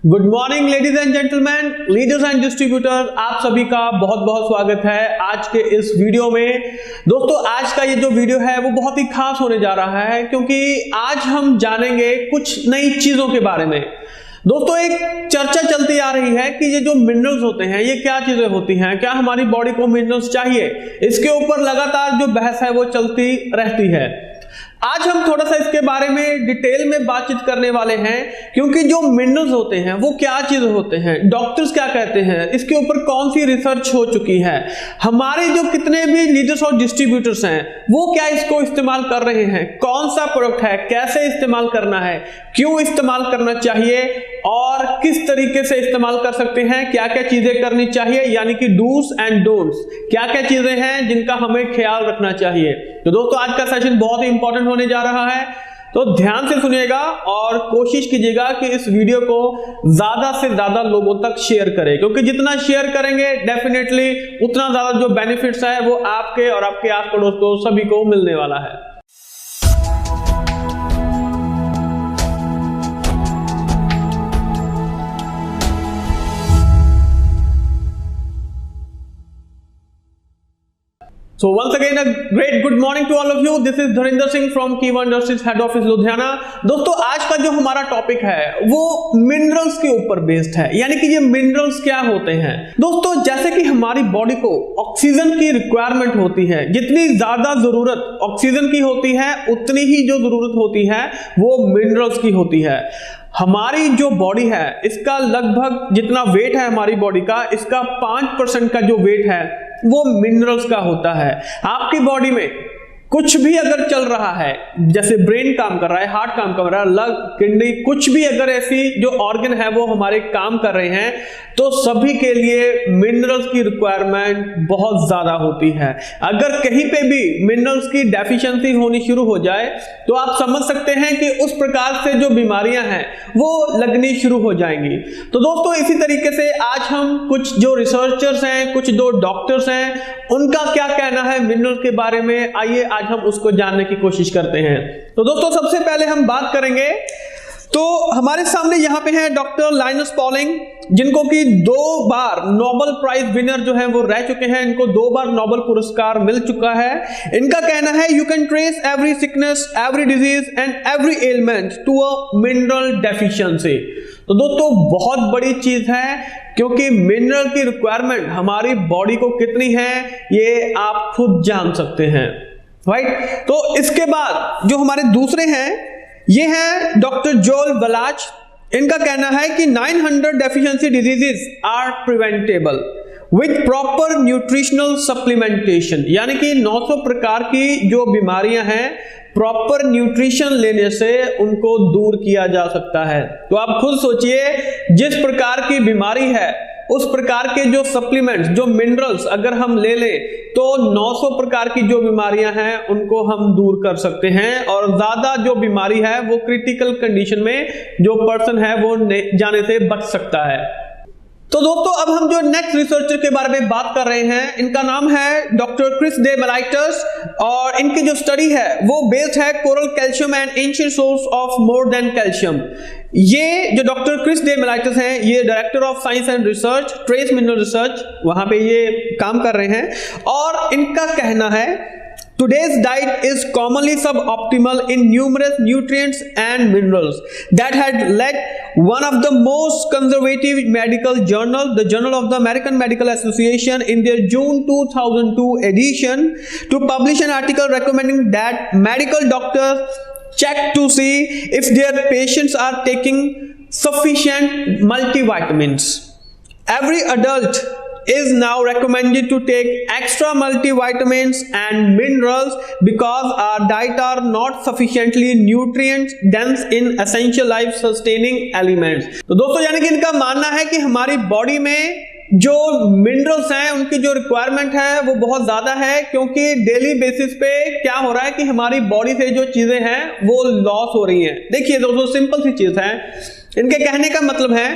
Good morning ladies and gentleman, leaders and distributor, आप सभी का बहुत बहुत स्वागत है आज के इस वीडियो में। दोस्तों, आज का ये जो वीडियो है वो बहुत ही खास होने जा रहा है क्योंकि आज हम जानेंगे कुछ नई चीजों के बारे में। दोस्तों, एक चर्चा चलती आ रही है कि ये जो मिनरल्स होते हैं ये क्या चीजें होती हैं, क्या हमारी बॉडी को मिनरल्स चाहिए, इसके ऊपर लगातार जो बहस है वो चलती रहती है। आज हम थोड़ा सा इसके बारे में डिटेल में बातचीत करने वाले हैं क्योंकि जो मिनरल्स होते हैं वो क्या चीज होते हैं, डॉक्टर्स क्या कहते हैं, इसके ऊपर कौन सी रिसर्च हो चुकी है, हमारे जो कितने भी लीडर्स और डिस्ट्रीब्यूटर्स हैं वो क्या इसको इस्तेमाल कर रहे हैं, कौन सा प्रोडक्ट है, कैसे इस्तेमाल करना है, क्यों इस्तेमाल करना चाहिए और किस तरीके से इस्तेमाल कर सकते हैं, क्या क्या चीजें करनी चाहिए, यानी कि डूज एंड डोंट्स, क्या क्या चीजें हैं जिनका हमें ख्याल रखना चाहिए। तो दोस्तों, आज का सेशन बहुत ही इंपॉर्टेंट होने जा रहा है, तो ध्यान से सुनिएगा और कोशिश कीजिएगा कि इस वीडियो को ज्यादा से ज्यादा लोगों तक शेयर करें, क्योंकि जितना शेयर करेंगे डेफिनेटली उतना ज्यादा जो बेनिफिट्स है वो आपके और आपके आस पड़ोस को सभी को मिलने वाला है। So once again a great good morning to all of you. This is Dharinder Singh from Kiva Industries Head Office Ludhiana। दोस्तों, आज का जो हमारा टॉपिक है वो मिनरल्स के ऊपर बेस्ड है, यानी कि ये मिनरल्स क्या होते हैं। दोस्तों, जैसे कि हमारी बॉडी को ऑक्सीजन की रिक्वायरमेंट होती है, जितनी ज्यादा जरूरत ऑक्सीजन की होती है उतनी ही जो जरूरत होती है वो मिनरल्स की होती है। हमारी जो बॉडी है इसका लगभग जितना वेट है हमारी बॉडी का, इसका 5% का जो वेट है वो मिनरल्स का होता है। आपकी बॉडी में कुछ भी अगर चल रहा है, जैसे ब्रेन काम कर रहा है, हार्ट काम कर रहा है, लंग, किडनी, कुछ भी अगर ऐसी जो ऑर्गन है वो हमारे काम कर रहे हैं, तो सभी के लिए मिनरल्स की रिक्वायरमेंट बहुत ज्यादा होती है। अगर कहीं पे भी मिनरल्स की डेफिशिएंसी होनी शुरू हो जाए तो आप समझ सकते हैं कि उस प्रकार से जो बीमारियां हैं वो लगनी शुरू हो जाएंगी। तो दोस्तों, इसी तरीके से आज हम कुछ जो रिसर्चर्स हैं, कुछ जो डॉक्टर्स हैं, उनका क्या कहना है मिनरल के बारे में, आइए आज हम उसको जानने की कोशिश करते हैं। तो दोस्तों, सबसे पहले हम बात करेंगे, तो हमारे सामने यहां पे हैं डॉक्टर लाइनस पॉलिंग, जिनको कि 2 बार नोबेल प्राइज विनर जो हैं वो रह चुके हैं, इनको 2 बार नोबेल पुरस्कार मिल चुका है। इनका कहना है you can trace every sickness, every disease and every element to a mineral deficiency. तो दोस्तों, बहुत बड़ी चीज है क्योंकि मिनरल की रिक्वायरमेंट हमारी बॉडी को कितनी है ये आप खुद जान सकते हैं, राइट। तो इसके बाद जो हमारे दूसरे हैं ये हैं डॉक्टर जोल बलाच। इनका कहना है कि 900 deficiency diseases are preventable with proper nutritional supplementation, यानी कि 900 प्रकार की जो बीमारियां हैं प्रॉपर न्यूट्रिशन लेने से उनको दूर किया जा सकता है। तो आप खुद सोचिए, जिस प्रकार की बीमारी है उस प्रकार के जो सप्लीमेंट्स, जो मिनरल्स अगर हम ले लें तो 900 प्रकार की जो बीमारियां हैं उनको हम दूर कर सकते हैं, और ज्यादा जो बीमारी है वो क्रिटिकल कंडीशन में जो पर्सन है वो जाने से बच सकता है। तो दोस्तों, अब हम जो नेक्स्ट रिसर्चर के बारे में बात कर रहे हैं, इनका नाम है डॉक्टर क्रिस डे मेलाइटस, और इनकी जो स्टडी है वो बेस्ड है coral calcium and ancient source of more than calcium. ये जो डॉक्टर क्रिस डे मेलाइटस हैं, ये director of science and research, trace mineral research, वहां पे ये काम कर रहे हैं, और इनका कहना है today's diet is commonly suboptimal in numerous nutrients and minerals that had led one of the most conservative medical journals, the Journal of the American Medical Association, in their June 2002 edition to publish an article recommending that medical doctors check to see if their patients are taking sufficient multivitamins. Every adult is now recommended to take extra multivitamins and minerals because our diet are not sufficiently nutrient dense in essential life sustaining elements। तो दोस्तों, यानी कि इनका मानना है कि हमारी body में जो मिनरल्स हैं उनकी जो रिक्वायरमेंट है वो बहुत ज्यादा है, क्योंकि डेली बेसिस पे क्या हो रहा है कि हमारी बॉडी से जो चीजें हैं वो लॉस हो रही हैं। देखिए दोस्तों, सिंपल सी चीज है, इनके कहने का मतलब है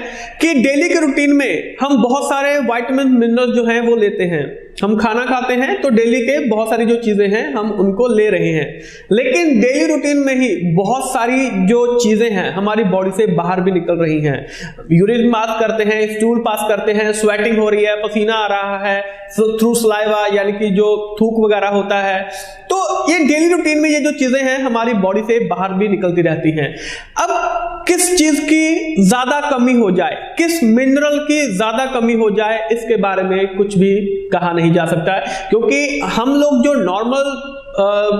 कि डेली के रूटीन में हम बहुत सारे विटामिन मिनरल्स जो हैं वो लेते हैं। हम खाना खाते हैं तो डेली के बहुत सारी जो चीजें हैं हम उनको ले रहे हैं, लेकिन डेली रूटीन में ही बहुत सारी जो चीजें हैं हमारी बॉडी से बाहर भी निकल रही हैं। यूरिन पास करते हैं, स्टूल पास करते हैं, स्वेटिंग हो रही है, पसीना आ रहा है थ्रू सलाइवा यानी कि जो थूक वगैरह होता है। तो ये डेली रूटीन में ये जो चीजें हैं हमारी बॉडी से बाहर भी निकलती रहती हैं। अब किस चीज की ज्यादा कमी हो जाए, किस मिनरल की ज्यादा कमी हो जाए, इसके बारे में कुछ भी कहा नहीं जा सकता है, क्योंकि हम लोग जो नॉर्मल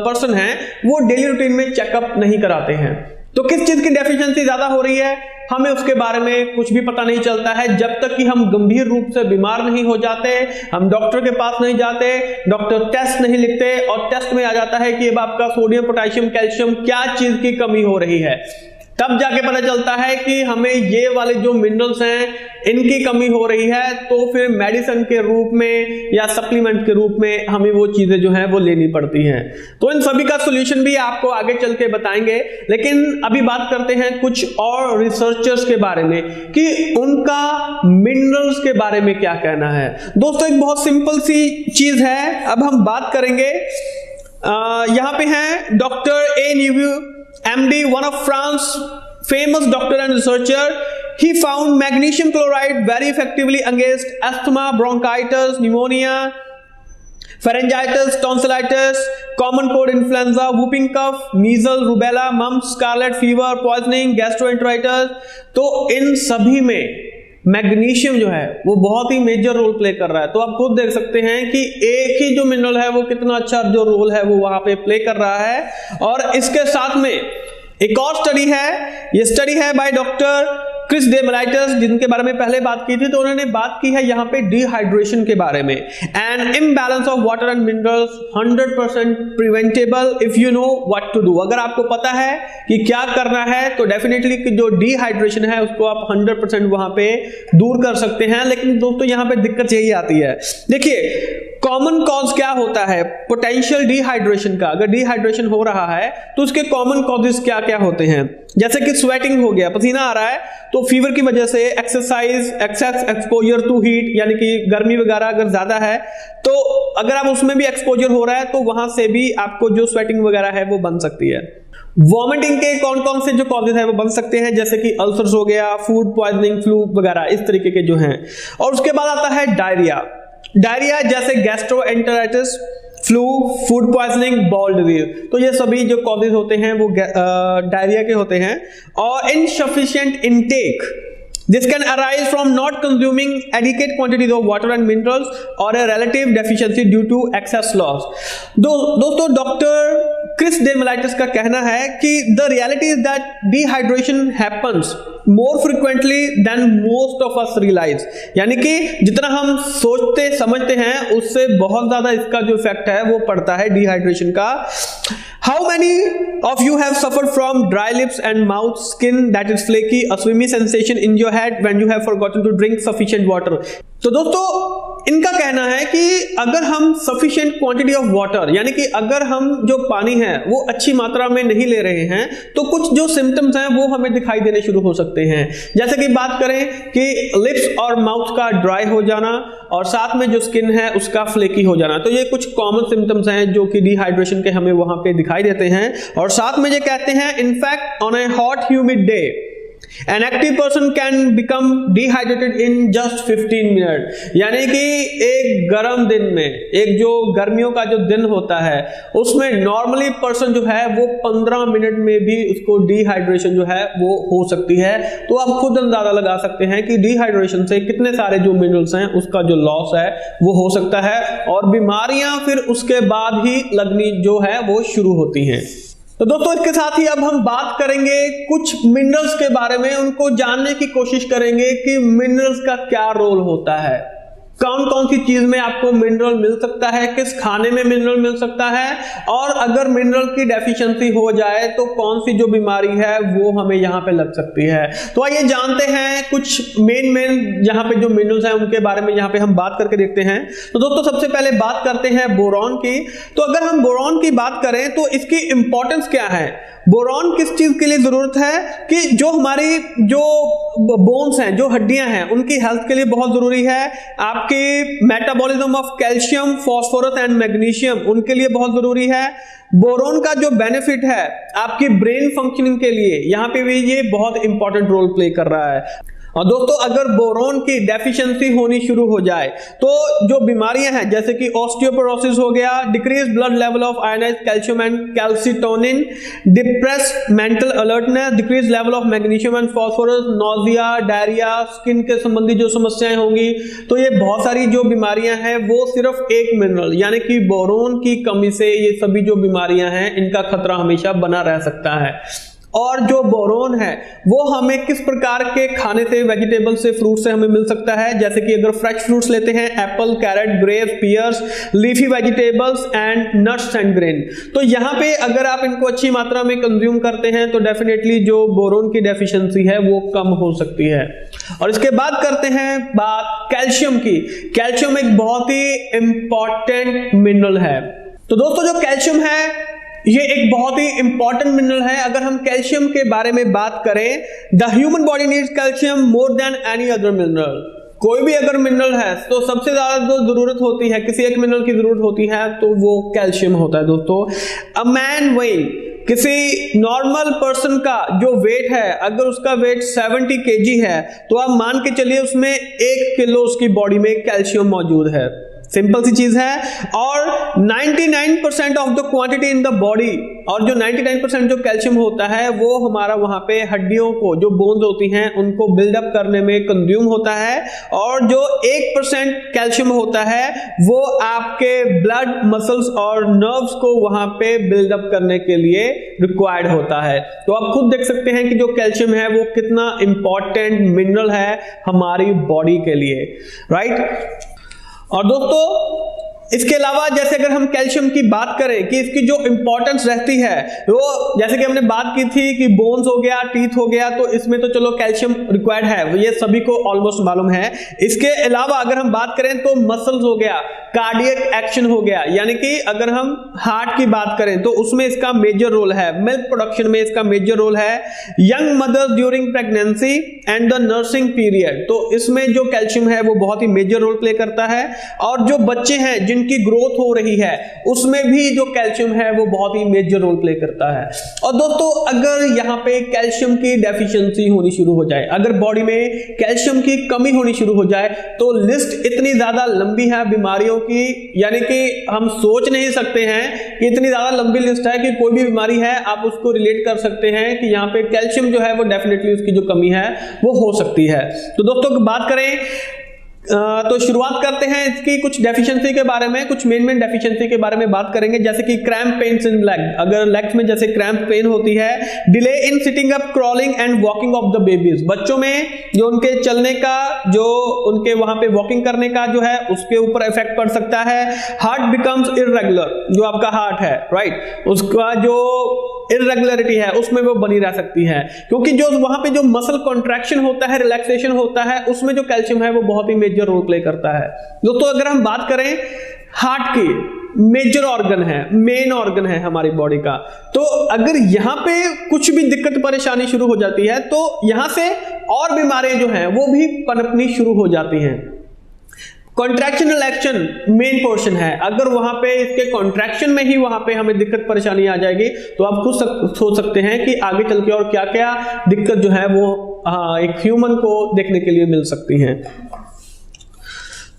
पर्सन हैं वो डेली रूटीन में चेकअप नहीं कराते हैं। तो किस चीज की डेफिशिएंसी ज्यादा हो रही है हमें उसके बारे में कुछ भी पता नहीं चलता है जब तक कि हम गंभीर रूप से बीमार नहीं हो जाते, हम डॉक्टर के पास नहीं जाते, डॉक्टर टेस्ट नहीं लिखते और टेस्ट में आ जाता है कि अब आपका सोडियम, पोटेशियम, कैल्शियम क्या चीज की कमी हो रही है। तब जाके पता चलता है कि हमें ये वाले जो मिनरल्स हैं इनकी कमी हो रही है, तो फिर मेडिसिन के रूप में या सप्लीमेंट के रूप में हमें वो चीजें जो हैं वो लेनी पड़ती हैं। तो इन सभी का सॉल्यूशन भी आपको आगे चल के बताएंगे, लेकिन अभी बात करते हैं कुछ और रिसर्चर्स के बारे में कि उनका मिनरल्स के बारे में क्या कहना है। दोस्तों एक बहुत सिंपल सी चीज है, अब हम बात करेंगे। यहां पे हैं डॉक्टर ए न्यूव्यू MD, one of France famous doctor and researcher. He found magnesium chloride very effectively against asthma, bronchitis, pneumonia, pharyngitis, tonsillitis, common cold influenza, whooping cough, measles, rubella, mumps, scarlet fever, poisoning, gastroenteritis। तो इन सभी में magnesium जो है वो बहुत ही major role play कर रहा है। तो आप खुद देख सकते हैं कि एक ही जो मिनरल है वो कितना अच्छा जो रोल है वो वहां पे प्ले कर रहा है। और इसके साथ में एक और स्टडी है, ये स्टडी है बाय डॉक्टर क्रिस डे मेलाइटस, जिनके बारे में पहले बात की थी। तो उन्होंने बात की है यहाँ पे डिहाइड्रेशन के बारे में। And imbalance of water and minerals 100% preventable if you know what to do. अगर आपको पता है कि क्या करना है तो डेफिनेटली जो डिहाइड्रेशन है उसको आप 100% वहां पे दूर कर सकते हैं। लेकिन दोस्तों यहाँ पे दिक्कत यही आती है, देखिए कॉमन कॉज क्या होता है पोटेंशियल डिहाइड्रेशन का। अगर डिहाइड्रेशन हो रहा है तो उसके कॉमन कॉजेस क्या क्या होते हैं, जैसे कि स्वेटिंग हो गया, पसीना आ रहा है, तो फीवर की वजह से, exercise, excess exposure to heat यानी कि गर्मी वगैरह अगर ज्यादा है तो अगर आप उसमें भी एक्सपोजर हो रहा है तो वहां से भी आपको जो स्वेटिंग वगैरह है वो बन सकती है। वॉमिटिंग के कौन कौन से जो कॉजेज है वो बन सकते हैं, जैसे कि अल्सर्स हो गया, फूड पॉइजनिंग, फ्लू वगैरह इस तरीके के जो हैं। और उसके बाद आता है डायरिया, डायरिया जैसे gastroenteritis, flu, food poisoning, ball disease. तो ये सभी जो कॉजेज होते हैं वो डायरिया के होते हैं। और insufficient intake, this can arise from not consuming adequate quantities of water and minerals or a relative deficiency due to excess loss। दोस्तों डॉक्टर क्रिस डे मेलाइटस का कहना है कि the reality is that dehydration happens more frequently than most of us realize। यानी कि जितना हम सोचते समझते हैं उससे बहुत ज्यादा इसका जो इफेक्ट है वो पड़ता है डिहाइड्रेशन का। How many of you have suffered from dry lips and mouth, skin that is flaky, a swimmy sensation in your head when you have forgotten to drink sufficient water? तो दोस्तों इनका कहना है कि अगर हम सफिशिएंट क्वांटिटी ऑफ वाटर यानी कि अगर हम जो पानी है वो अच्छी मात्रा में नहीं ले रहे हैं तो कुछ जो सिम्टम्स हैं वो हमें दिखाई देने शुरू हो सकते हैं। जैसे कि बात करें कि लिप्स और माउथ का ड्राई हो जाना और साथ में जो स्किन है उसका फ्लेकी हो जाना। तो ये कुछ कॉमन सिम्टम्स हैं जो कि डिहाइड्रेशन के हमें वहां पे दिखाई देते हैं। और साथ में ये कहते हैं in fact on A hot humid day an active person can become dehydrated in just 15 minute. यानी कि एक गर्म दिन में, एक जो गर्मियों का जो दिन होता है उसमें नॉर्मली पर्सन जो है वो 15 मिनट में भी उसको डिहाइड्रेशन जो है वो हो सकती है। तो आप खुद अंदाजा लगा सकते हैं कि डिहाइड्रेशन से कितने सारे जो मिनरल्स हैं उसका जो लॉस है वो हो सकता है और बीमारियां फिर उसके बाद ही लगनी जो है वो शुरू होती हैं। तो दोस्तों इसके साथ ही अब हम बात करेंगे कुछ मिनरल्स के बारे में, उनको जानने की कोशिश करेंगे कि मिनरल्स का क्या रोल होता है। कौन कौन सी चीज में आपको मिनरल मिल सकता है, किस खाने में मिनरल मिल सकता है, और अगर मिनरल की डेफिशिएंसी हो जाए तो कौन सी जो बीमारी है वो हमें यहाँ पे लग सकती है। तो आइए जानते हैं कुछ मेन यहाँ पे जो मिनरल्स हैं उनके बारे में यहाँ पे हम बात करके देखते हैं। तो दोस्तों सबसे पहले बात करते हैं बोरॉन की। तो अगर हम बोरॉन की बात करें तो इसकी इंपॉर्टेंस क्या है, बोरॉन किस चीज के लिए जरूरत है कि जो हमारी जो बोन्स हैं, जो हड्डियां हैं, उनकी हेल्थ के लिए बहुत जरूरी है। आपकी metabolism of calcium, phosphorus and magnesium उनके लिए बहुत जरूरी है। बोरॉन का जो बेनिफिट है आपकी ब्रेन फंक्शनिंग के लिए, यहां पे भी ये बहुत इंपॉर्टेंट रोल प्ले कर रहा है। और दोस्तों अगर बोरॉन की डेफिशिएंसी होनी शुरू हो जाए तो जो बीमारियां हैं जैसे कि ऑस्टियोपोरोसिस हो गया, decrease blood level of ionised calcium and calcitonin, depressed mental alertness, decrease level of magnesium and phosphorus, nausea, diarrhoea, skin के संबंधी जो समस्याएं होंगी, तो ये बहुत सारी जो बीमारियां हैं वो सिर्फ एक मिनरल यानी कि बोरॉन की कमी से ये सभी जो बीमारियां हैं इनका खतरा हमेशा बना रह सकता है। और जो बोरॉन है वो हमें किस प्रकार के खाने से, वेजिटेबल से, फ्रूट से हमें मिल सकता है, जैसे कि अगर फ्रेश फ्रूट्स लेते हैं apple, carrot, grapes, pears, leafy vegetables and nuts and grain, तो यहाँ पे अगर आप इनको अच्छी मात्रा में कंज्यूम करते हैं तो डेफिनेटली जो बोरॉन की डेफिशिएंसी है वो कम हो सकती है। और इसके बाद करते हैं बात कैल्शियम की। कैल्शियम एक बहुत ही इंपॉर्टेंट मिनरल है। तो दोस्तों जो कैल्शियम है ये एक बहुत ही इंपॉर्टेंट मिनरल है। अगर हम कैल्शियम के बारे में बात करें, the human body needs calcium more than any other mineral. कोई भी अगर मिनरल है तो सबसे ज्यादा जो जरूरत होती है, किसी एक मिनरल की जरूरत होती है तो वो कैल्शियम होता है। दोस्तों अ मैन वेइंग, किसी नॉर्मल पर्सन का जो वेट है, अगर उसका वेट 70 kg है तो आप मान के चलिए उसमें 1 किलो उसकी बॉडी में कैल्शियम मौजूद है। सिंपल सी चीज है। और 99% of the quantity in the body, और जो 99% जो कैल्शियम होता है वो हमारा वहां पे हड्डियों को, जो बोन्स होती हैं उनको बिल्डअप करने में कंज्यूम होता है, और जो 1% कैल्शियम होता है वो आपके ब्लड, मसल्स और नर्व्स को वहां पे बिल्डअप करने के लिए रिक्वायर्ड होता है। तो आप खुद देख सकते हैं कि जो कैल्शियम है वो कितना इंपॉर्टेंट मिनरल है हमारी बॉडी के लिए, राइट। और दोस्तों इसके अलावा जैसे अगर हम कैल्शियम की बात करें कि इसकी जो इंपॉर्टेंस रहती है वो, जैसे कि हमने बात की थी कि बोन्स हो गया, टीथ हो गया, तो इसमें तो चलो कैल्शियम रिक्वायर्ड है, ये सभी को ऑलमोस्ट मालूम है। इसके अलावा अगर हम बात करें तो मसल्स हो गया, कार्डियक एक्शन हो गया, यानी कि अगर हम हार्ट की बात करें तो उसमें इसका मेजर रोल है, मिल्क प्रोडक्शन में इसका मेजर रोल है, young mothers during pregnancy and the nursing period, तो इसमें जो कैल्शियम है वो बहुत ही मेजर रोल प्ले करता है। और जो बच्चे हैं जिनकी ग्रोथ हो रही है उसमें भी जो कैल्शियम है वो बहुत ही मेजर रोल प्ले करता है। और दोस्तों अगर यहाँ पे कैल्शियम की डेफिशिएंसी होनी शुरू हो जाए, अगर बॉडी में कैल्शियम की कमी होनी शुरू हो जाए तो लिस्ट इतनी ज्यादा लंबी है बीमारियों की, यानी कि हम सोच नहीं सकते हैं कि इतनी ज्यादा लंबी लिस्ट है कि कोई भी बीमारी है आप उसको रिलेट कर सकते हैं कि यहाँ पे कैल्शियम जो है वो डेफिनेटली उसकी जो कमी है वो हो सकती है। तो दोस्तों बात करें तो शुरुआत करते हैं इसकी कुछ डेफिशिएंसी के बारे में, कुछ मेन डेफिशिएंसी के बारे में बात करेंगे, जैसे कि क्रैम्प पेन्स इन लेग, अगर लेग्स में जैसे क्रैम्प पेन होती है, delay in sitting up, crawling and walking of the babies, बच्चों में जो उनके चलने का, जो उनके वहां पे वॉकिंग करने का जो है उसके ऊपर इफेक्ट पड़ सकता है। हार्ट बिकम्स इररेगुलर, जो आपका हार्ट है, राइट, उसका जो इररेगुलरिटी है उसमें वो बनी रह सकती है, क्योंकि जो वहां पे जो मसल कॉन्ट्रैक्शन होता है, रिलैक्सेशन होता है, उसमें जो कैल्शियम है वो बहुत ही मेजर रोल प्ले करता है। दोस्तों अगर हम बात करें हार्ट की, मेजर ऑर्गन है, मेन ऑर्गन है हमारी बॉडी का, तो अगर यहां पे कुछ भी दिक्कत परेशानी शुरू हो जाती है तो यहां से और बीमारियां जो हैं वो भी पनपनी शुरू हो जाती हैं। कॉन्ट्रैक्शन रिलैक्शन मेन पोर्शन है, अगर वहां पे इसके कॉन्ट्रैक्शन में ही वहां पे हमें दिक्कत परेशानी आ जाएगी तो आप खुद सोच सकते हैं कि आगे चल के और क्या क्या दिक्कत जो है वो एक ह्यूमन को देखने के लिए मिल सकती हैं।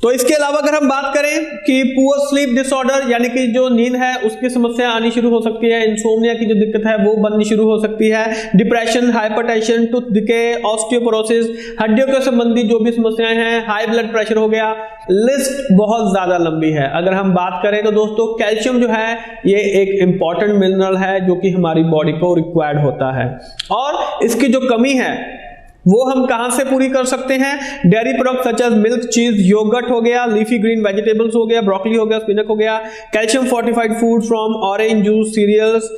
तो इसके अलावा अगर हम बात करें कि पुअर स्लीप डिसऑर्डर, यानी कि जो नींद है उसकी समस्या आनी शुरू हो सकती है, इंसोम्निया की जो दिक्कत है वो बननी शुरू हो सकती है, depression, hypertension, tooth decay, osteoporosis, हड्डियों के संबंधी जो भी समस्याएं हैं, हाई ब्लड प्रेशर हो गया, लिस्ट बहुत ज्यादा लंबी है। अगर हम बात करें तो दोस्तों कैल्शियम जो है ये एक इंपॉर्टेंट मिनरल है जो कि हमारी बॉडी को रिक्वायर्ड होता है, और इसकी जो कमी है वो हम कहां से पूरी कर सकते हैं? Dairy product such as milk, cheese, yogurt हो गया, लीफी ग्रीन वेजिटेबल्स हो गया, ब्रोकली हो गया, स्पिनच हो गया, calcium fortified food from orange juice, cereals,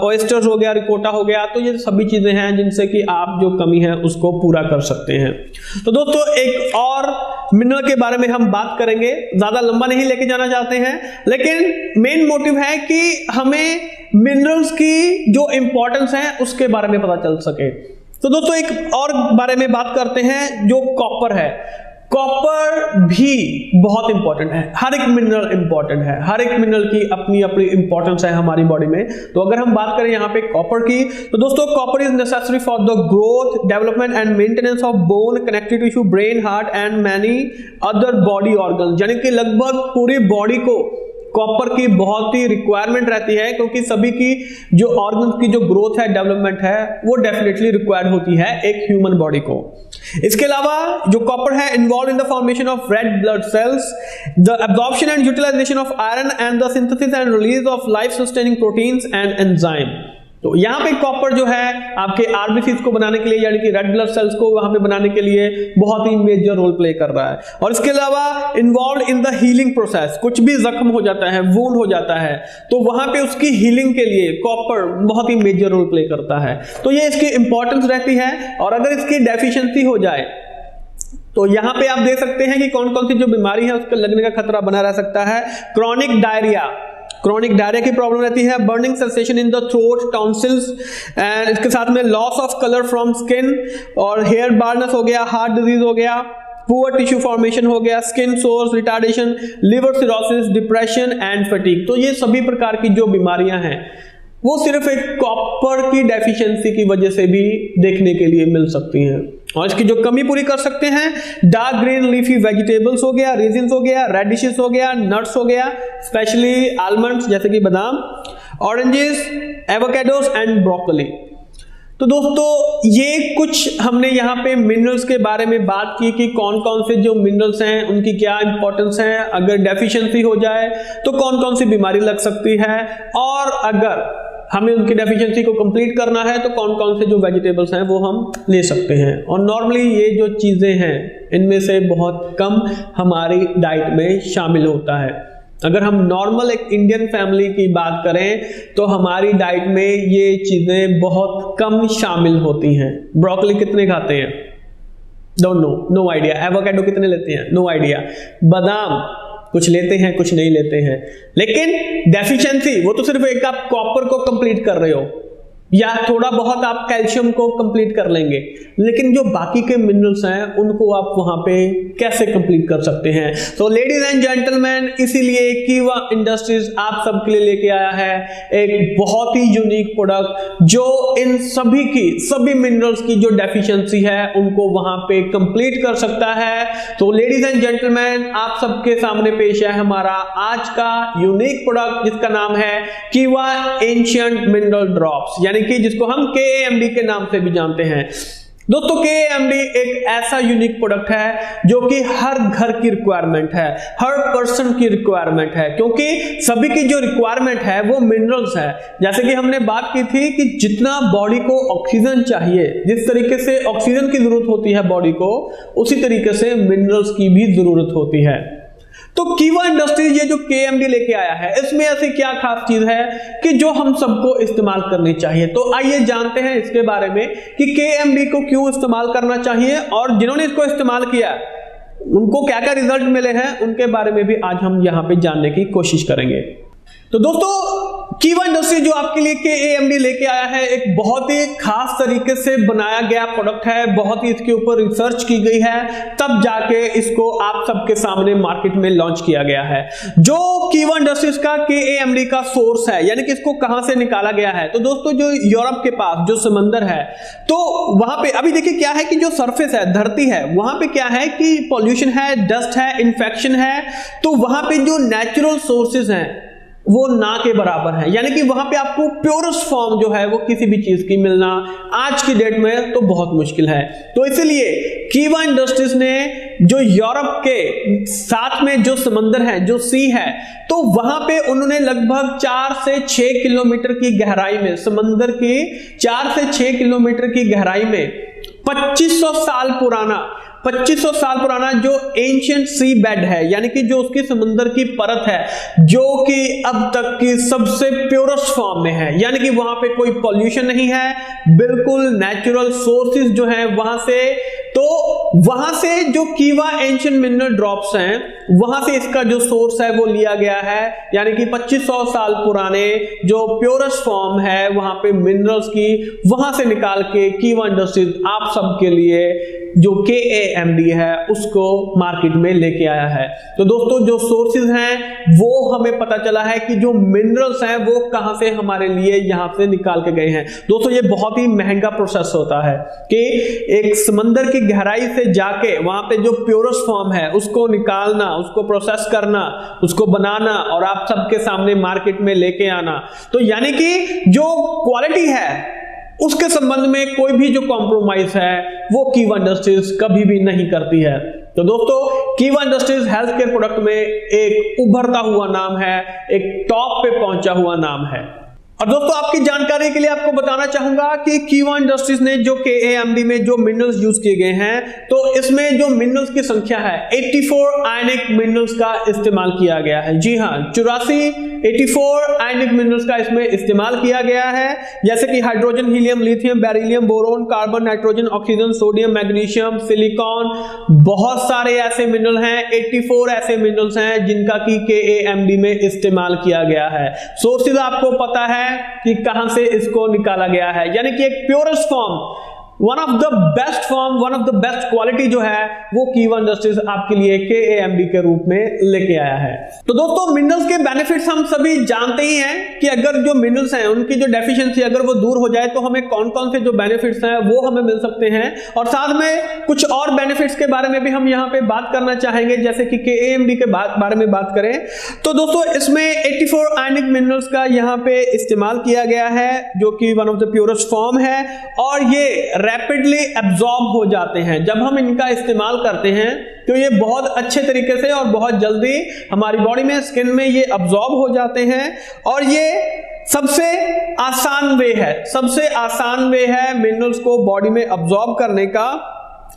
oysters हो गया, रिकोटा हो गया। तो ये सभी चीजें हैं जिनसे कि आप जो कमी है उसको पूरा कर सकते हैं। तो दोस्तों एक और मिनरल के बारे में हम बात करेंगे, ज्यादा लंबा नहीं लेके जाना चाहते हैं, लेकिन मेन मोटिव है कि हमें मिनरल्स की जो इंपॉर्टेंस है उसके बारे में पता चल सके। तो दोस्तों एक और बारे में बात करते हैं जो कॉपर है। कॉपर भी बहुत इंपॉर्टेंट है, हर एक मिनरल इंपॉर्टेंट है, हर एक मिनरल की अपनी अपनी इंपॉर्टेंस है हमारी बॉडी में। तो अगर हम बात करें यहाँ पे कॉपर की, तो दोस्तों copper is necessary for the growth, development and maintenance of bone, connective tissue, brain, heart and many other body organ. यानी कि लगभग पूरी बॉडी को कॉपर की बहुत ही रिक्वायरमेंट रहती है, क्योंकि सभी की जो ऑर्गन्स की जो ग्रोथ है, डेवलपमेंट है, वो डेफिनेटली रिक्वायर्ड होती है एक ह्यूमन बॉडी को। इसके अलावा जो कॉपर है involved in the formation of red blood cells, the absorption and utilization of iron and the synthesis and release of life sustaining proteins and enzyme. तो यहां पे कॉपर जो है आपके आरबीसीज को बनाने के लिए, यानी कि रेड ब्लड सेल्स को वहां पे बनाने के लिए बहुत ही मेजर रोल प्ले कर रहा है। और इसके अलावा involve in the healing process, कुछ भी जख्म हो जाता है, वुंड हो जाता है, तो वहां पे उसकी हीलिंग के लिए कॉपर बहुत ही मेजर रोल प्ले करता है। तो ये इसकी इंपॉर्टेंस रहती है। और अगर इसकी डेफिशिएंसी हो जाए तो यहां पे आप देख सकते हैं कि कौन कौन सी जो बीमारी है उसके लगने का खतरा बना रह सकता है। क्रॉनिक डायरिया की प्रॉब्लम रहती है, burning sensation in the throat, tonsils, and इसके साथ में loss of colour from skin और हेयर बार्डनेस हो गया, हार्ट डिजीज हो गया, पुअर टिश्यू फॉर्मेशन हो गया, skin source, retardation, liver cirrhosis, depression and fatigue. तो ये सभी प्रकार की जो बीमारियां हैं वो सिर्फ एक कॉपर की डेफिशिएंसी की वजह से भी देखने के लिए मिल सकती हैं। और इसकी जो कमी पूरी कर सकते हैं, डार्क ग्रीन लीफी वेजिटेबल्स हो गया, रेजिन्स हो गया, रेडिशेस हो गया, नट्स हो गया, स्पेशली आलमंड्स जैसे कि बादाम, ऑरेंजेस, एवोकाडोस एंड ब्रोकली। तो दोस्तों ये कुछ हमने यहाँ पे मिनरल्स के बारे में बात की कि कौन कौन से जो मिनरल्स हैं उनकी क्या इंपॉर्टेंस है, अगर डेफिशिएंसी हो जाए तो कौन कौन सी बीमारी लग सकती है, और अगर हमें उनकी डेफिशिएंसी को कंप्लीट करना है तो कौन कौन से जो वेजिटेबल्स हैं वो हम ले सकते हैं। और नॉर्मली ये जो चीजें हैं इनमें से बहुत कम हमारी डाइट में शामिल होता है। अगर हम नॉर्मल एक इंडियन फैमिली की बात करें तो हमारी डाइट में ये चीजें बहुत कम शामिल होती हैं। ब्रोकली कितने खाते हैं? Don't know, no idea. Avocado कितने लेते हैं? No idea. बादाम कुछ लेते हैं, कुछ नहीं लेते हैं। लेकिन डेफिशिएंसी वो तो सिर्फ एक आप कॉपर को कंप्लीट कर रहे हो या थोड़ा बहुत आप कैल्शियम को कंप्लीट कर लेंगे, लेकिन जो बाकी के मिनरल्स हैं उनको आप वहां पे कैसे कंप्लीट कर सकते हैं। तो लेडीज एंड जेंटलमैन, इसीलिए कीवा इंडस्ट्रीज आप सबके लिए लेके आया है एक बहुत ही यूनिक प्रोडक्ट जो इन सभी मिनरल्स की जो डेफिशिएंसी है उनको वहां पे कंप्लीट कर सकता है। तो लेडीज एंड जेंटलमैन, आप सबके सामने पेश है हमारा आज का यूनिक प्रोडक्ट जिसका नाम है कीवा एंशिएंट मिनरल ड्रॉप्स, यानी कि जिसको हम KAMD के नाम से भी जानते हैं। दोस्तों KAMD एक ऐसा यूनिक प्रोडक्ट है जो कि हर घर की रिक्वायरमेंट है, हर पर्सन की रिक्वायरमेंट है, क्योंकि सभी की जो रिक्वायरमेंट है वो मिनरल्स है। जैसे कि हमने बात की थी कि जितना बॉडी को ऑक्सीजन चाहिए, जिस तरीके से ऑक्सीजन की जरूरत होती है बॉडी को, उसी तरीके से मिनरल्स की भी जरूरत होती है। तो कीवा इंडस्ट्रीज ये जो KAMD लेके आया है, इसमें ऐसी क्या खास चीज है कि जो हम सबको इस्तेमाल करनी चाहिए। तो आइए जानते हैं इसके बारे में कि KAMD को क्यों इस्तेमाल करना चाहिए और जिन्होंने इसको इस्तेमाल किया उनको क्या क्या रिजल्ट मिले हैं, उनके बारे में भी आज हम यहां पे जानने की कोशिश करेंगे। तो दोस्तों कीवा इंडस्ट्री जो आपके लिए KAMD लेके आया है एक बहुत ही खास तरीके से बनाया गया प्रोडक्ट है, बहुत ही इसके ऊपर रिसर्च की गई है, तब जाके इसको आप सबके सामने मार्केट में लॉन्च किया गया है। जो कीवा इंडस्ट्रीज का KAMD का सोर्स है, यानी कि इसको कहां से निकाला गया है, तो दोस्तों जो यूरोप के पास जो समंदर है, तो वहां पे अभी देखिए क्या है कि जो सरफेस है, धरती है, वहां पे क्या है कि पॉल्यूशन है, डस्ट है, इन्फेक्शन है, तो वहां पे जो नेचुरल सोर्सेज हैं वो ना के बराबर है, यानी कि वहां पे आपको प्योरेस्ट फॉर्म जो है वो किसी भी चीज की मिलना आज की डेट में तो बहुत मुश्किल है। तो इसलिए कीवा इंडस्ट्रीज ने जो यूरोप के साथ में जो समंदर है, जो सी है, तो वहां पे उन्होंने लगभग 4 से 6 किलोमीटर की गहराई में, समंदर की 4 से 6 किलोमीटर की गहराई में 2500 साल पुराना 2500 साल पुराना जो एंशिएंट सी बेड है, यानी कि जो उसकी समुद्र की परत है, जो कि अब तक की सबसे प्योरेस्ट फॉर्म में है, यानी कि वहां पे कोई पॉल्यूशन नहीं है, बिल्कुल नेचुरल सोर्सेज जो है वहां से, तो वहां से जो कीवा एंशिएंट मिनरल ड्रॉप्स हैं, वहां से इसका जो सोर्स है वो लिया गया है, यानी कि 2500 साल पुराने जो प्योरेस्ट फॉर्म है वहां पे मिनरल्स की, वहां से निकाल के कीवा इंडस्ट्रीज आप सबके लिए जो KAMD है उसको मार्केट में लेके आया है। तो दोस्तों जो सोर्सेज हैं वो हमें पता चला है कि जो मिनरल्स हैं वो कहां से हमारे लिए यहां से निकाल के गए हैं। दोस्तों ये बहुत ही महंगा प्रोसेस होता है कि एक समंदर की गहराई से जाके वहां पे जो प्योरेस्ट फॉर्म है उसको निकालना, उसको प्रोसेस करना, उसको बनाना और आप सबके सामने मार्केट में लेके आना। तो यानी कि जो क्वालिटी है उसके संबंध में कोई भी जो कॉम्प्रोमाइज है वो कीवा इंडस्ट्रीज कभी भी नहीं करती है। तो दोस्तों कीवा इंडस्ट्रीज हेल्थ केयर प्रोडक्ट में एक उभरता हुआ नाम है, एक टॉप पे पहुंचा हुआ नाम है। और दोस्तों आपकी जानकारी के लिए आपको बताना चाहूंगा कि कीवा इंडस्ट्रीज ने जो KAMD में जो मिनरल्स यूज किए गए हैं, तो इसमें जो मिनरल्स की संख्या है 84 आयनिक मिनरल्स का इस्तेमाल किया गया है। जी हां, 84 आयनिक मिनरल्स का इसमें इस्तेमाल किया गया है, जैसे कि hydrogen, helium, lithium, beryllium, boron, carbon, nitrogen, oxygen, sodium, magnesium, silicon, बहुत सारे ऐसे मिनरल हैं, 84 ऐसे मिनरल्स हैं जिनका कि KAMD में इस्तेमाल किया गया है। सोर्सेज आपको पता है कि कहां से इसको निकाला गया है, यानी कि एक purest form, one of the best form, one of the best quality जो है वो कीवा इंडस्ट्रीज आपके लिए KAMD के रूप में लेके आया है। तो दोस्तों मिनरल्स के बेनिफिट्स हम सभी जानते ही हैं कि अगर जो मिनरल्स हैं उनकी जो डेफिशिएंसी अगर वो दूर हो जाए तो हमें कौन कौन से जो बेनिफिट्स हैं वो हमें मिल सकते हैं, और साथ में कुछ और बेनिफिट्स के बारे में भी हम यहाँ पे बात करना चाहेंगे, जैसे कि KAMD के बारे में बात करें तो दोस्तों इसमें 84 आयनिक मिनरल्स का यहाँ पे इस्तेमाल किया गया है जो कि one of the purest form है, और ये रैपिडली एब्जॉर्ब हो जाते हैं। जब हम इनका इस्तेमाल करते हैं तो ये बहुत अच्छे तरीके से और बहुत जल्दी हमारी बॉडी में, स्किन में ये एब्जॉर्ब हो जाते हैं, और ये सबसे आसान वे है मिनरल्स को बॉडी में एब्जॉर्ब करने का।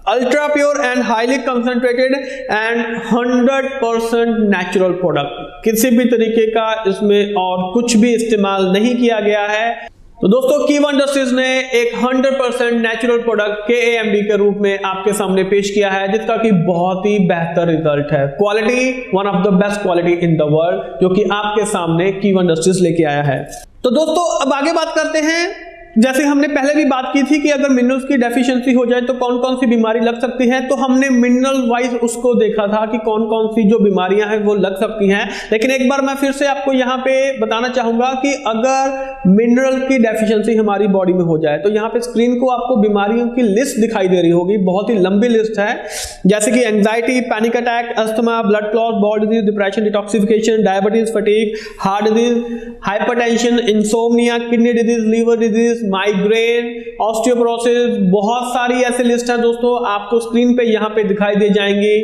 Ultra pure and highly concentrated and 100% natural product, किसी भी तरीके का इसमें और कुछ भी इस्तेमाल नहीं किया गया है। तो दोस्तों कीवा इंडस्ट्रीज ने एक 100% नेचुरल प्रोडक्ट KAMD के रूप में आपके सामने पेश किया है, जिसका कि बहुत ही बेहतर रिजल्ट है, quality one of the best quality in the world, जो कि आपके सामने कीवा इंडस्ट्रीज लेके आया है। तो दोस्तों अब आगे बात करते हैं, जैसे हमने पहले भी बात की थी कि अगर मिनरल्स की डेफिशिएंसी हो जाए तो कौन कौन सी बीमारी लग सकती है, तो हमने मिनरल वाइज उसको देखा था कि कौन कौन सी जो बीमारियां हैं वो लग सकती हैं। लेकिन एक बार मैं फिर से आपको यहाँ पे बताना चाहूंगा कि अगर मिनरल की डेफिशिएंसी हमारी बॉडी में हो जाए तो यहाँ पे स्क्रीन को आपको बीमारियों की लिस्ट दिखाई दे रही होगी, बहुत ही लंबी लिस्ट है, जैसे कि anxiety, panic attack, asthma, blood clot, body disease, depression, detoxification, diabetes, fatigue, heart disease, hypertension, insomnia, kidney disease, liver disease, migraine, osteoporosis, बहुत सारी ऐसी लिस्ट है दोस्तों, आपको स्क्रीन पे यहां पे दिखाई दे जाएंगी।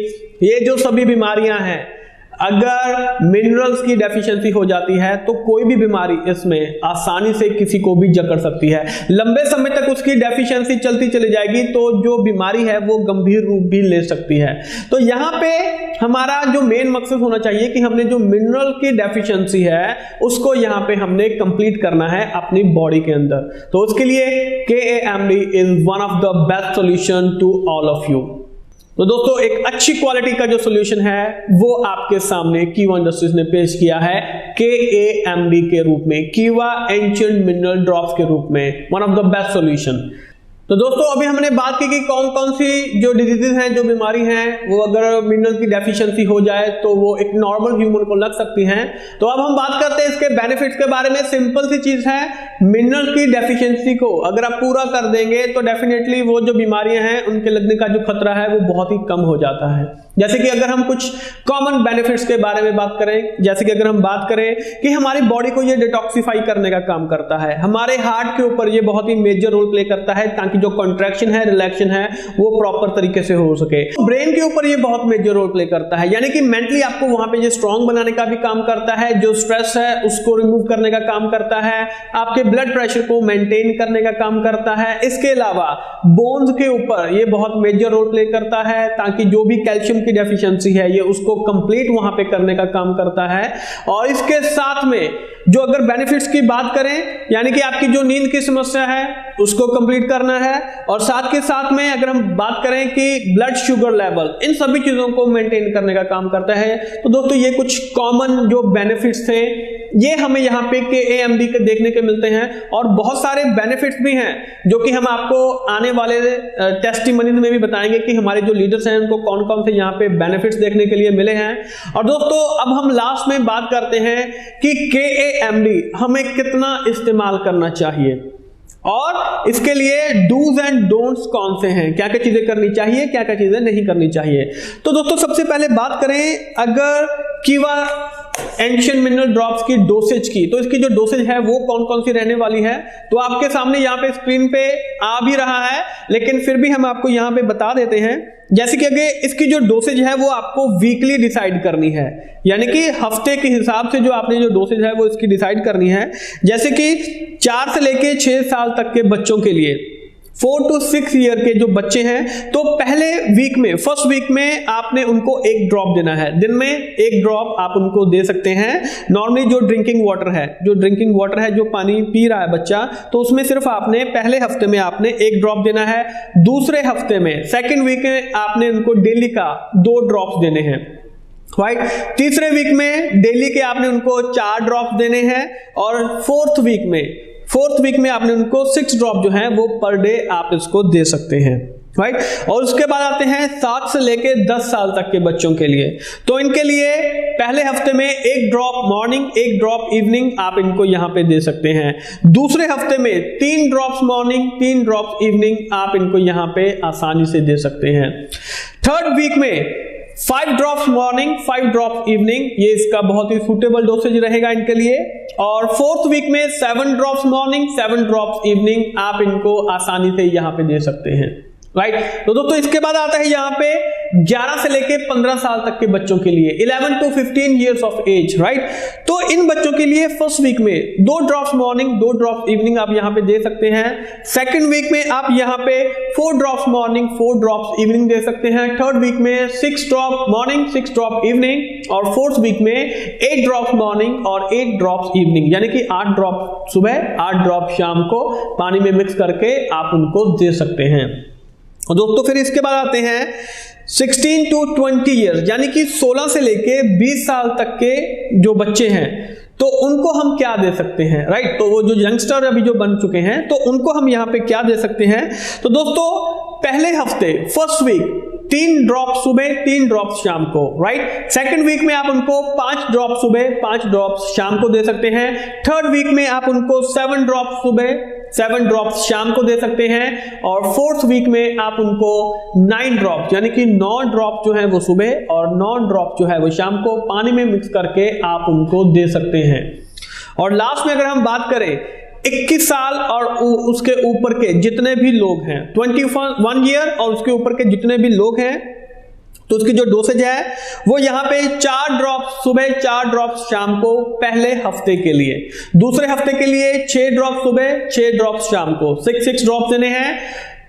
ये जो सभी बीमारियां हैं, अगर मिनरल्स की डेफिशिएंसी हो जाती है तो कोई भी बीमारी इसमें आसानी से किसी को भी जकड़ सकती है, लंबे समय तक उसकी डेफिशिएंसी चलती चली जाएगी तो जो बीमारी है वो गंभीर रूप भी ले सकती है। तो यहाँ पे हमारा जो मेन मकसद होना चाहिए कि हमने जो मिनरल की डेफिशिएंसी है उसको यहाँ पे हमने कंप्लीट करना है अपनी बॉडी के अंदर। तो उसके लिए KAMD is one of the best solution to all of you. तो दोस्तों एक अच्छी क्वालिटी का जो सॉल्यूशन है वो आपके सामने कीवा इंडस्ट्रीज ने पेश किया है KAMD के रूप में, कीवा एंशिएंट मिनरल ड्रॉप्स के रूप में, one of the best solution. तो दोस्तों अभी हमने बात की कि कौन कौन सी जो डिजीजेस हैं, जो बीमारी हैं, वो अगर मिनरल की डेफिशिएंसी हो जाए तो वो एक नॉर्मल ह्यूमन को लग सकती हैं। तो अब हम बात करते हैं इसके बेनिफिट्स के बारे में। सिंपल सी चीज है, मिनरल की डेफिशिएंसी को अगर आप पूरा कर देंगे तो डेफिनेटली वो जो बीमारियां हैं उनके लगने का जो खतरा है वो बहुत ही कम हो जाता है। जैसे कि अगर हम कुछ कॉमन बेनिफिट्स के बारे में बात करें, जैसे कि अगर हम बात करें कि हमारी बॉडी को ये डिटॉक्सिफाई करने का काम करता है, हमारे हार्ट के ऊपर ये बहुत ही मेजर रोल प्ले करता है ताकि जो कॉन्ट्रैक्शन है, रिलैक्शन है, वो प्रॉपर तरीके से हो सके। ब्रेन के ऊपर ये बहुत मेजर रोल प्ले करता है, यानी कि मेंटली आपको वहां पे जो स्ट्रांग बनाने का भी काम करता है, जो स्ट्रेस है उसको रिमूव करने का काम करता है, आपके ब्लड प्रेशर को मेंटेन करने का काम करता है। इसके अलावा बोन्स के ऊपर ये बहुत मेजर रोल प्ले करता है, ताकि जो भी कैल्शियम की डेफिशिएंसी है ये उसको कंप्लीट वहां पे करने का काम करता है। और इसके साथ में जो अगर बेनिफिट्स की बात करें, यानी कि आपकी जो नींद की समस्या है उसको कंप्लीट करना है, और साथ के साथ में अगर हम बात करें कि ब्लड शुगर लेवल, इन सभी चीजों को मेंटेन करने का काम करता है। तो दोस्तों ये कुछ कॉमन जो बेनिफिट्स थे ये हमें यहाँ पे KAMD के देखने के मिलते हैं, और बहुत सारे बेनिफिट्स भी हैं जो कि हम आपको आने वाले टेस्टिमोनियल में भी बताएंगे कि हमारे जो लीडर्स हैं उनको कौन कौन से यहाँ पे बेनिफिट्स देखने के लिए मिले हैं। और दोस्तों अब हम लास्ट में बात करते हैं कि KAMD हमें कितना इस्तेमाल करना चाहिए, और इसके लिए डूज एंड डोंट्स कौन से हैं, क्या क्या चीजें करनी चाहिए, क्या क्या चीजें नहीं करनी चाहिए। तो दोस्तों सबसे पहले बात करें अगर कीवा एंशिएंट मिनरल ड्रॉप्स की डोसेज की, तो इसकी जो डोसेज है वो कौन कौन सी रहने वाली है, तो आपके सामने यहाँ पे स्क्रीन पे आ भी रहा है, लेकिन फिर भी हम आपको यहाँ पे बता देते हैं। जैसे कि अगर इसकी जो डोसेज है वो आपको वीकली डिसाइड करनी है, यानी कि हफ्ते के हिसाब से जो आपने जो डोसेज है वो इसकी डिसाइड करनी है। जैसे कि 4 से लेके 6 साल तक के बच्चों के लिए, 4 to 6 ईयर के जो बच्चे हैं, तो पहले वीक में, फर्स्ट वीक में आपने उनको 1 ड्रॉप देना है, दिन में 1 ड्रॉप आप उनको दे सकते हैं। नॉर्मली जो ड्रिंकिंग वाटर है, जो पानी पी रहा है बच्चा, तो उसमें सिर्फ आपने पहले हफ्ते में आपने 1 ड्रॉप देना है। दूसरे हफ्ते में, सेकेंड वीक में आपने उनको डेली का 2 ड्रॉप्स देने हैं, राइट। तीसरे वीक में डेली के आपने उनको 4 ड्रॉप्स देने हैं, और फोर्थ वीक में आपने उनको 6 ड्रॉप जो है वो पर डे आप इसको दे सकते हैं, राइट। और उसके बाद आते हैं 7 से लेके 10 साल तक के बच्चों के लिए, तो इनके लिए पहले हफ्ते में 1 ड्रॉप मॉर्निंग, 1 ड्रॉप इवनिंग आप इनको यहां पे दे सकते हैं। दूसरे हफ्ते में 3 ड्रॉप्स मॉर्निंग, 3 ड्रॉप्स इवनिंग आप इनको यहां पे आसानी से दे सकते हैं। थर्ड वीक में 5 ड्रॉप्स मॉर्निंग, 5 ड्रॉप्स इवनिंग, ये इसका बहुत ही सुटेबल डोसेज रहेगा इनके लिए। और फोर्थ वीक में 7 ड्रॉप्स मॉर्निंग, 7 ड्रॉप्स इवनिंग आप इनको आसानी से यहां पे दे सकते हैं, राइट। तो दोस्तों इसके बाद आता है यहाँ पे 11 से लेके 15 साल तक के बच्चों के लिए, 11 to 15 years of age, right. तो इन बच्चों के लिए फर्स्ट वीक में 2 ड्रॉप्स मॉर्निंग, 2 ड्रॉप्स इवनिंग आप यहाँ पे दे सकते हैं। सेकंड वीक में आप यहाँ पे 4 ड्रॉप्स मॉर्निंग, 4 ड्रॉप्स इवनिंग दे सकते हैं। थर्ड वीक में 6 ड्रॉप मॉर्निंग, 6 ड्रॉप इवनिंग, और फोर्थ वीक में 8 ड्रॉप्स मॉर्निंग और 8 ड्रॉप्स इवनिंग, यानी कि 8 ड्रॉप सुबह, 8 ड्रॉप शाम को पानी में मिक्स करके आप उनको दे सकते हैं। और दोस्तों फिर इसके बाद आते हैं 16 to 20 ईयर्स, यानी कि 16 से लेके 20 साल तक के जो बच्चे हैं, तो उनको हम क्या दे सकते हैं, राइट। तो वो जो यंगस्टर अभी जो बन चुके हैं, तो उनको हम यहाँ पे क्या दे सकते हैं। तो दोस्तों पहले हफ्ते, फर्स्ट वीक 3 ड्रॉप सुबह, 3 ड्रॉप शाम को, राइट। सेकंड वीक में आप उनको 5 ड्रॉप सुबह, 5 ड्रॉप शाम को दे सकते हैं। थर्ड वीक में आप उनको 7 ड्रॉप सुबह, 7 ड्रॉप्स शाम को दे सकते हैं। और फोर्थ वीक में आप उनको 9 ड्रॉप, यानी कि 9 ड्रॉप जो है वो सुबह और 9 ड्रॉप जो है वो शाम को पानी में मिक्स करके आप उनको दे सकते हैं। और लास्ट में अगर हम बात करें 21 साल और उसके ऊपर के जितने भी लोग हैं, 21 ईयर और उसके ऊपर के जितने भी लोग हैं, तो उसकी जो डोसेज है वो यहाँ पे 4 ड्रॉप सुबह, 4 ड्रॉप शाम को पहले हफ्ते के लिए। दूसरे हफ्ते के लिए 6 ड्रॉप सुबह, 6 ड्रॉप शाम को, 6 ड्रॉप देने हैं।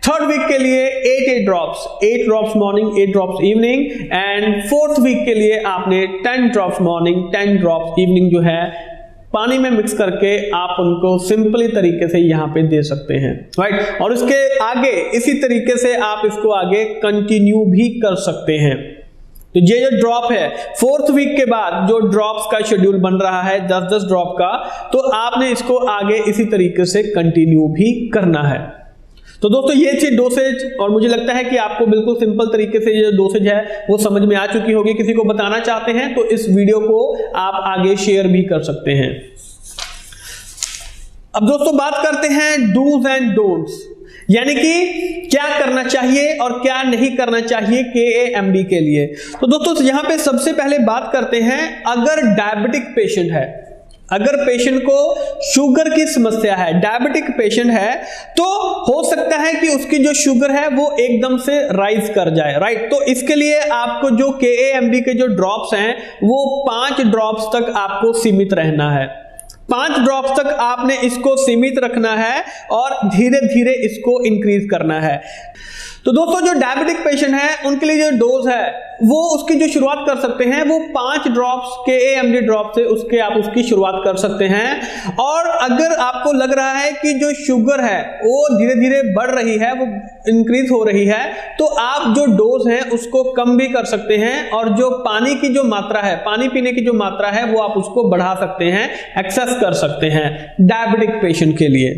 थर्ड वीक के लिए 8 drops, 8 drops morning, 8 drops evening. And fourth week के लिए आपने 10 ड्रॉप्स मॉर्निंग, 10 ड्रॉप्स इवनिंग जो है पानी में मिक्स करके आप उनको सिंपली तरीके से यहां पे दे सकते हैं, राइट। और इसके आगे इसी तरीके से आप इसको आगे कंटिन्यू भी कर सकते हैं। तो ये जो ड्रॉप है, फोर्थ वीक के बाद जो ड्रॉप्स का शेड्यूल बन रहा है 10-10 ड्रॉप का, तो आपने इसको आगे इसी तरीके से कंटिन्यू भी करना है। तो दोस्तों ये थी डोसेज, और मुझे लगता है कि आपको बिल्कुल सिंपल तरीके से ये डोसेज है वो समझ में आ चुकी होगी। किसी को बताना चाहते हैं तो इस वीडियो को आप आगे शेयर भी कर सकते हैं। अब दोस्तों बात करते हैं डूज एंड डोंट्स, यानी कि क्या करना चाहिए और क्या नहीं करना चाहिए KAMD के लिए। तो दोस्तों यहां पे सबसे पहले बात करते हैं, अगर डायबिटिक पेशेंट है, अगर पेशेंट को शुगर की समस्या है, डायबिटिक पेशेंट है, तो हो सकता है कि उसकी जो शुगर है वो एकदम से राइज कर जाए, राइट। तो इसके लिए आपको जो KAMD के जो ड्रॉप्स हैं वो 5 ड्रॉप्स तक आपको सीमित रहना है। 5 ड्रॉप्स तक आपने इसको सीमित रखना है और धीरे धीरे इसको इंक्रीज करना है। तो दोस्तों जो डायबिटिक पेशेंट है उनके लिए जो डोज है वो उसकी जो शुरुआत कर सकते हैं वो 5 ड्रॉप्स KAMD ड्रॉप से उसकी शुरुआत कर सकते हैं। और अगर आपको लग रहा है कि जो शुगर है वो धीरे धीरे बढ़ रही है, वो इंक्रीज हो रही है, तो आप जो डोज है उसको कम भी कर सकते हैं और जो पानी की जो मात्रा है, पानी पीने की जो मात्रा है वो आप उसको बढ़ा सकते हैं, एक्सेस कर सकते हैं डायबिटिक पेशेंट के लिए।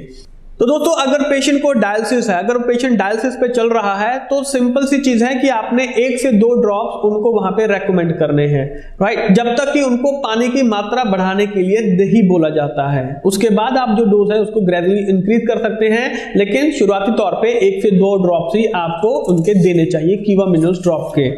तो दोस्तों अगर पेशेंट को डायलिसिस है, अगर पेशेंट डायलिसिस पे चल रहा है, तो सिंपल सी चीज है कि आपने 1 से 2 ड्रॉप्स उनको वहां पे रेकमेंड करने हैं, राइट, जब तक कि उनको पानी की मात्रा बढ़ाने के लिए नहीं बोला जाता है। उसके बाद आप जो डोज है उसको ग्रेजुअली इंक्रीज कर सकते हैं, लेकिन शुरुआती तौर पे 1 से 2 ड्रॉप्स ही आपको उनके देने चाहिए कीवा मिनरल्स ड्रॉप के।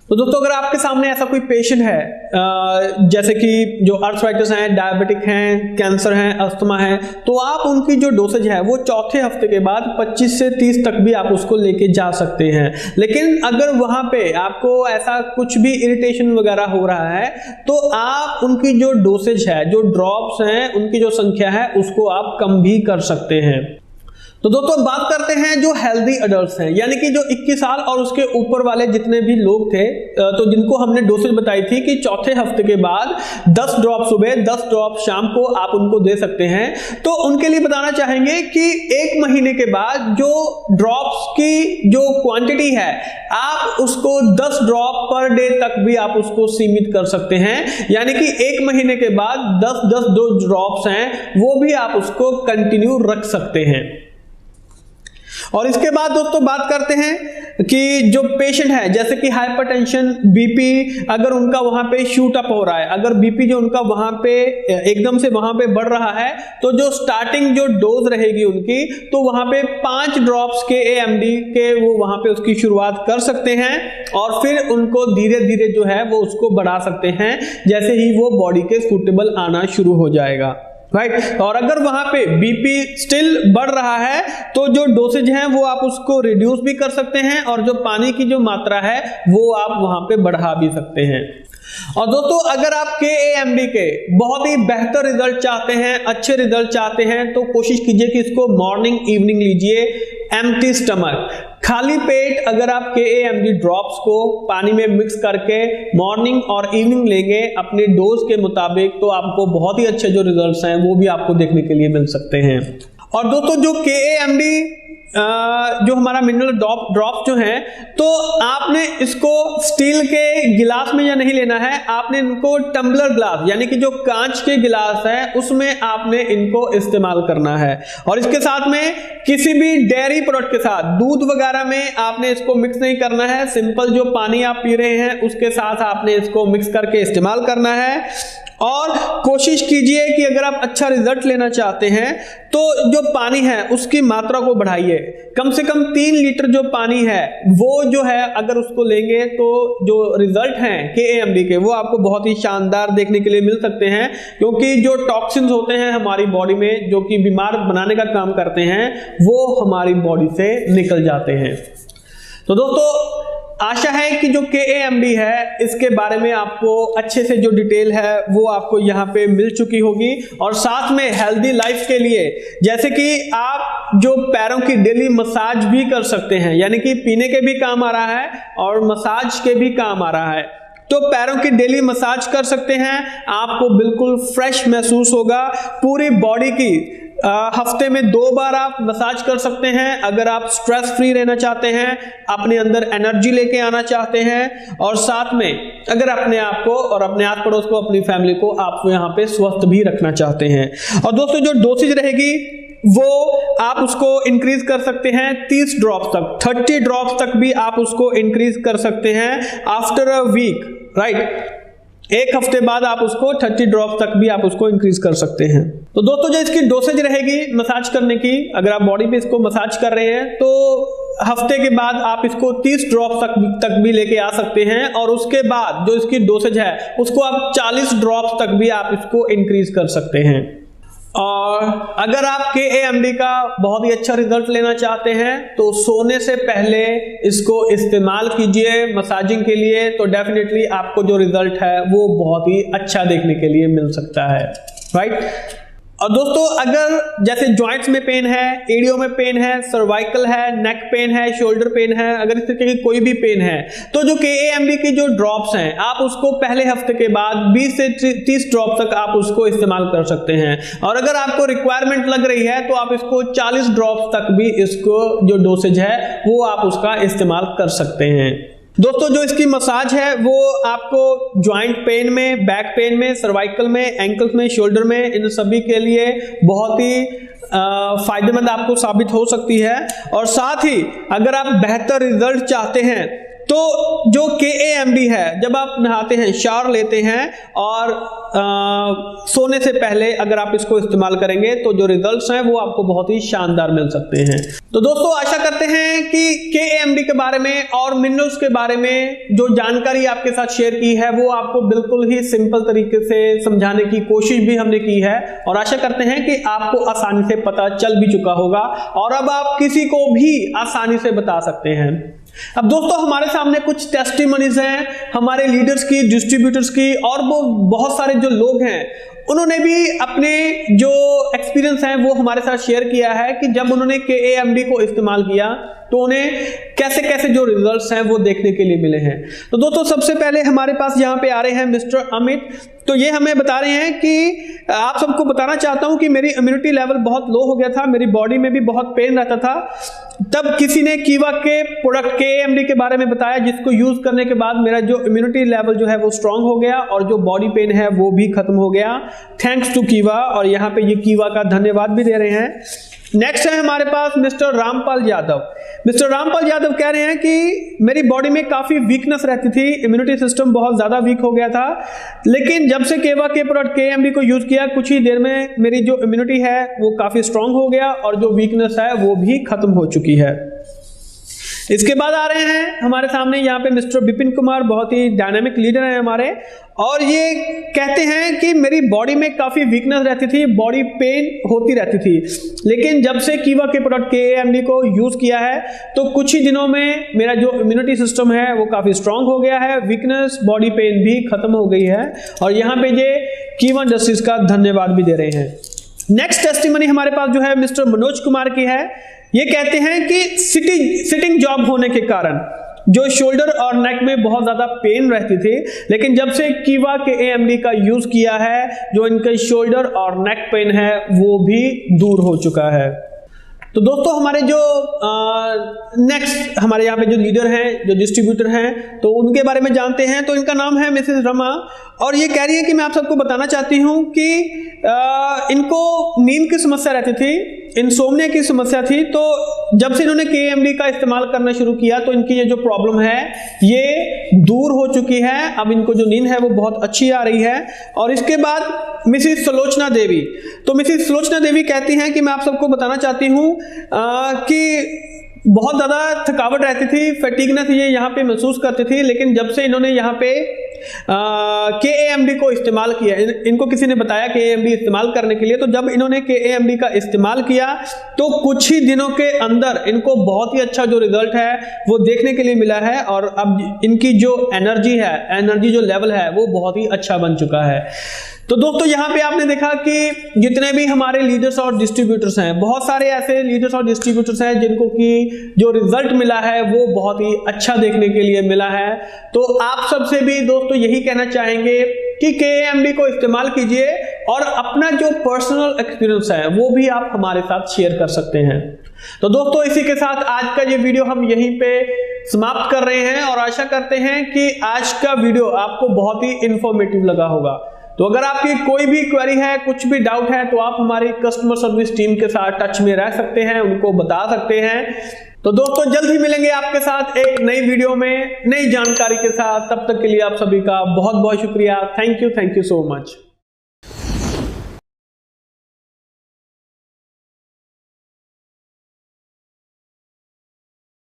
तो दोस्तों अगर आपके सामने ऐसा कोई पेशेंट है जैसे कि जो आर्थराइटिस है, डायबिटिक हैं, कैंसर है, अस्थमा है, तो आप उनकी जो डोसेज है वो चौथे हफ्ते के बाद 25 से 30 तक भी आप उसको लेके जा सकते हैं। लेकिन अगर वहां पे आपको ऐसा कुछ भी इरिटेशन वगैरह हो रहा है तो आप उनकी जो डोसेज है, जो ड्रॉप्स हैं, उनकी जो संख्या है उसको आप कम भी कर सकते हैं। तो दोस्तों बात करते हैं जो हेल्दी अडल्ट्स हैं, यानी कि जो 21 साल और उसके ऊपर वाले जितने भी लोग थे, तो जिनको हमने डोसेज बताई थी कि चौथे हफ्ते के बाद 10 ड्रॉप सुबह, 10 ड्रॉप शाम को आप उनको दे सकते हैं। तो उनके लिए बताना चाहेंगे कि 1 महीने के बाद जो ड्रॉप्स की जो क्वांटिटी है आप उसको 10 ड्रॉप पर डे तक भी आप उसको सीमित कर सकते हैं, यानी कि 1 महीने के बाद 10-10 जो ड्रॉप्स हैं वो भी आप उसको कंटिन्यू रख सकते हैं। और इसके बाद दोस्तों बात करते हैं कि जो पेशेंट है जैसे कि हाइपरटेंशन, बीपी, अगर उनका वहां पे शूट अप हो रहा है, अगर बीपी जो उनका वहां पे एकदम से वहां पे बढ़ रहा है, तो जो स्टार्टिंग जो डोज रहेगी उनकी, तो वहां पे 5 ड्रॉप्स KAMD के वो वहां पे उसकी शुरुआत कर सकते हैं और फिर उनको धीरे धीरे जो है वो उसको बढ़ा सकते हैं जैसे ही वो बॉडी के सूटेबल आना शुरू हो जाएगा, राइट। और अगर वहां पे बीपी स्टिल बढ़ रहा है तो जो डोसेज है वो आप उसको रिड्यूस भी कर सकते हैं और जो पानी की जो मात्रा है वो आप वहां पे बढ़ा भी सकते हैं। और दोस्तों अगर आप KAMD के बहुत ही बेहतर रिजल्ट चाहते हैं, अच्छे रिजल्ट चाहते हैं, तो कोशिश कीजिए कि इसको मॉर्निंग इवनिंग लीजिए, एम्प्टी स्टमक, खाली पेट। अगर आप KAMD ड्रॉप्स को पानी में मिक्स करके मॉर्निंग और इवनिंग लेंगे अपने डोज के मुताबिक, तो आपको बहुत ही अच्छे जो रिजल्ट्स हैं वो भी आपको देखने के लिए मिल सकते हैं। और दोस्तों जो KAMD जो हमारा मिनरल ड्रॉप्स जो हैं, तो आपने इसको स्टील के गिलास में या नहीं लेना है, आपने इनको टम्बलर ग्लास यानी कि जो कांच के गिलास है उसमें आपने इनको इस्तेमाल करना है। और इसके साथ में किसी भी डेयरी प्रोडक्ट के साथ, दूध वगैरह में आपने इसको मिक्स नहीं करना है, सिंपल जो पानी आप पी रहे हैं उसके साथ आपने इसको मिक्स करके इस्तेमाल करना है। और कोशिश कीजिए कि अगर आप अच्छा रिजल्ट लेना चाहते हैं तो जो पानी है उसकी मात्रा को बढ़ाइए, कम से कम 3 लीटर जो पानी है वो जो है अगर उसको लेंगे तो जो रिजल्ट हैं KAMD के वो आपको बहुत ही शानदार देखने के लिए मिल सकते हैं, क्योंकि जो टॉक्सिन्स होते हैं हमारी बॉडी में जो कि बीमार बनाने का काम करते हैं वो हमारी बॉडी से निकल जाते हैं। तो दोस्तों आशा है कि जो KAMD है इसके बारे में आपको अच्छे से जो डिटेल है वो आपको यहाँ पे मिल चुकी होगी। और साथ में हेल्दी लाइफ के लिए जैसे कि आप जो पैरों की डेली मसाज भी कर सकते हैं, यानी कि पीने के भी काम आ रहा है और मसाज के भी काम आ रहा है, तो पैरों की डेली मसाज कर सकते हैं, आपको बिल्कुल फ्रेश महसूस होगा। पूरी बॉडी की हफ्ते में 2 बार आप मसाज कर सकते हैं। अगर आप स्ट्रेस फ्री रहना चाहते हैं, अपने अंदर एनर्जी लेके आना चाहते हैं, और साथ में अगर अपने आप को और अपने आस पड़ोस को, अपनी फैमिली को आप यहाँ पे स्वस्थ भी रखना चाहते हैं। और दोस्तों जो डोसेज रहेगी वो आप उसको इंक्रीज कर सकते हैं 30 ड्रॉप्स तक, 30 ड्रॉप्स तक भी आप उसको इंक्रीज कर सकते हैं आफ्टर अ वीक, राइट। एक हफ्ते बाद आप उसको 30 ड्रॉप तक भी आप उसको इंक्रीज कर सकते हैं। तो दोस्तों जो इसकी डोसेज रहेगी मसाज करने की, अगर आप बॉडी पे इसको मसाज कर रहे हैं तो हफ्ते के बाद आप इसको 30 ड्रॉप तक भी लेके आ सकते हैं, और उसके बाद जो इसकी डोसेज है उसको आप 40 ड्रॉप तक भी आप इसको इंक्रीज कर सकते हैं। और अगर आप KAMD का बहुत ही अच्छा रिजल्ट लेना चाहते हैं तो सोने से पहले इसको इस्तेमाल कीजिए मसाजिंग के लिए, तो डेफिनेटली आपको जो रिजल्ट है वो बहुत ही अच्छा देखने के लिए मिल सकता है, राइट। और दोस्तों अगर जैसे जॉइंट्स में पेन है, एडियो में पेन है, सर्वाइकल है, नेक पेन है, शोल्डर पेन है, अगर इस तरीके की कोई भी पेन है तो जो KAMD की जो ड्रॉप्स हैं आप उसको पहले हफ्ते के बाद 20 से 30 ड्रॉप तक आप उसको इस्तेमाल कर सकते हैं। और अगर आपको रिक्वायरमेंट लग रही है तो आप इसको 40 ड्रॉप्स तक भी इसको जो डोसेज है वो आप उसका इस्तेमाल कर सकते हैं। दोस्तों जो इसकी मसाज है वो आपको जॉइंट पेन में, बैक पेन में, सर्वाइकल में, एंकल्स में, शोल्डर में, इन सभी के लिए बहुत ही फायदेमंद आपको साबित हो सकती है। और साथ ही अगर आप बेहतर रिजल्ट चाहते हैं तो जो KAMD है, जब आप नहाते हैं, शावर लेते हैं और सोने से पहले अगर आप इसको इस्तेमाल करेंगे तो जो रिजल्ट्स हैं वो आपको बहुत ही शानदार मिल सकते हैं। तो दोस्तों आशा करते हैं कि KAMD के बारे में और मिनरल्स के बारे में जो जानकारी आपके साथ शेयर की है वो आपको बिल्कुल ही सिंपल तरीके से समझाने की कोशिश भी हमने की है, और आशा करते हैं कि आपको आसानी से पता चल भी चुका होगा और अब आप किसी को भी आसानी से बता सकते हैं। अब दोस्तों हमारे सामने कुछ टेस्टिमनीज हैं हमारे लीडर्स की, डिस्ट्रीब्यूटर्स की, और वो बहुत सारे जो लोग हैं उन्होंने भी अपने जो एक्सपीरियंस है वो हमारे साथ शेयर किया है कि जब उन्होंने KAMD को इस्तेमाल किया तो उन्हें कैसे कैसे जो रिजल्ट्स हैं वो देखने के लिए मिले हैं। तो दोस्तों सबसे पहले हमारे पास यहाँ पे आ रहे हैं मिस्टर अमित। तो ये हमें बता रहे हैं कि आप सबको बताना चाहता हूं कि मेरी इम्यूनिटी लेवल बहुत लो हो गया था, मेरी बॉडी में भी बहुत पेन रहता था। तब किसी ने कीवा के प्रोडक्ट KAMD के बारे में बताया, जिसको यूज करने के बाद मेरा जो इम्यूनिटी लेवल जो है वो स्ट्रांग हो गया और जो बॉडी पेन है वो भी खत्म हो गया, थैंक्स टू कीवा। और यहाँ पे ये कीवा का धन्यवाद भी दे रहे हैं। नेक्स्ट है हमारे पास मिस्टर रामपाल यादव। मिस्टर रामपाल यादव कह रहे हैं कि मेरी बॉडी में काफी वीकनेस रहती थी, इम्यूनिटी सिस्टम बहुत ज्यादा वीक हो गया था, लेकिन जब से कीवा के प्रोडक्ट KAMD को यूज किया कुछ ही देर में मेरी जो इम्यूनिटी है वो काफी स्ट्रांग हो गया और जो वीकनेस है वो भी खत्म हो चुकी है। इसके बाद आ रहे हैं हमारे सामने यहाँ पे मिस्टर विपिन कुमार, बहुत ही डायनामिक लीडर हैं हमारे, और ये कहते हैं कि मेरी बॉडी में काफी वीकनेस रहती थी, बॉडी पेन होती रहती थी, लेकिन जब से कीवा के प्रोडक्ट KAMD को यूज किया है तो कुछ ही दिनों में मेरा जो इम्यूनिटी सिस्टम है वो काफी स्ट्रांग हो गया है, वीकनेस, बॉडी पेन भी खत्म हो गई है। और यहाँ पे ये कीवा इंडस्ट्रीज का धन्यवाद भी दे रहे हैं। नेक्स्ट टेस्टिमनी हमारे पास जो है मिस्टर मनोज कुमार की है। ये कहते हैं कि सिटिंग जॉब होने के कारण जो शोल्डर और नेक में बहुत ज्यादा पेन रहती थी, लेकिन जब से कीवा KAMD का यूज किया है जो इनके शोल्डर और नेक पेन है वो भी दूर हो चुका है। तो दोस्तों हमारे जो नेक्स्ट हमारे यहाँ पे जो लीडर हैं, जो डिस्ट्रीब्यूटर हैं, तो उनके बारे में जानते हैं। तो इनका नाम है मिसेस रमा, और ये कह रही है कि मैं आप सबको बताना चाहती हूँ कि इनको नींद की समस्या रहती थी, इंसोम्निया की समस्या थी। तो जब से इन्होंने KAMD का इस्तेमाल करना शुरू किया तो इनकी ये जो प्रॉब्लम है ये दूर हो चुकी है, अब इनको जो नींद है वो बहुत अच्छी आ रही है। और इसके बाद मिसिस सुलोचना देवी, तो मिसिस सुलोचना देवी कहती हैं कि मैं आप सबको बताना चाहती हूँ कि बहुत ज़्यादा थकावट रहती थी, फैटिगनेस ये यहाँ पे महसूस करती थी, लेकिन जब से इन्होंने यहाँ पे KAMD को इस्तेमाल किया, इनको किसी ने बताया KAMD इस्तेमाल करने के लिए, तो जब इन्होंने KAMD का इस्तेमाल किया तो कुछ ही दिनों के अंदर इनको बहुत ही अच्छा जो रिजल्ट है वो देखने के लिए मिला है। और अब इनकी जो एनर्जी जो लेवल है वो बहुत ही अच्छा बन चुका है। तो दोस्तों यहाँ पे आपने देखा कि जितने भी हमारे लीडर्स और डिस्ट्रीब्यूटर्स हैं, बहुत सारे ऐसे लीडर्स और डिस्ट्रीब्यूटर्स हैं जिनको कि जो रिजल्ट मिला है वो बहुत ही अच्छा देखने के लिए मिला है। तो आप सबसे भी दोस्तों यही कहना चाहेंगे कि KAMD को इस्तेमाल कीजिए और अपना जो पर्सनल एक्सपीरियंस है वो भी आप हमारे साथ शेयर कर सकते हैं। तो दोस्तों इसी के साथ आज का ये वीडियो हम यहीं पे समाप्त कर रहे हैं और आशा करते हैं कि आज का वीडियो आपको बहुत ही इंफॉर्मेटिव लगा होगा। तो अगर आपकी कोई भी क्वेरी है, कुछ भी डाउट है, तो आप हमारी कस्टमर सर्विस टीम के साथ टच में रह सकते हैं, उनको बता सकते हैं। तो दोस्तों जल्द ही मिलेंगे आपके साथ एक नई वीडियो में नई जानकारी के साथ। तब तक के लिए आप सभी का बहुत बहुत शुक्रिया। Thank you so much.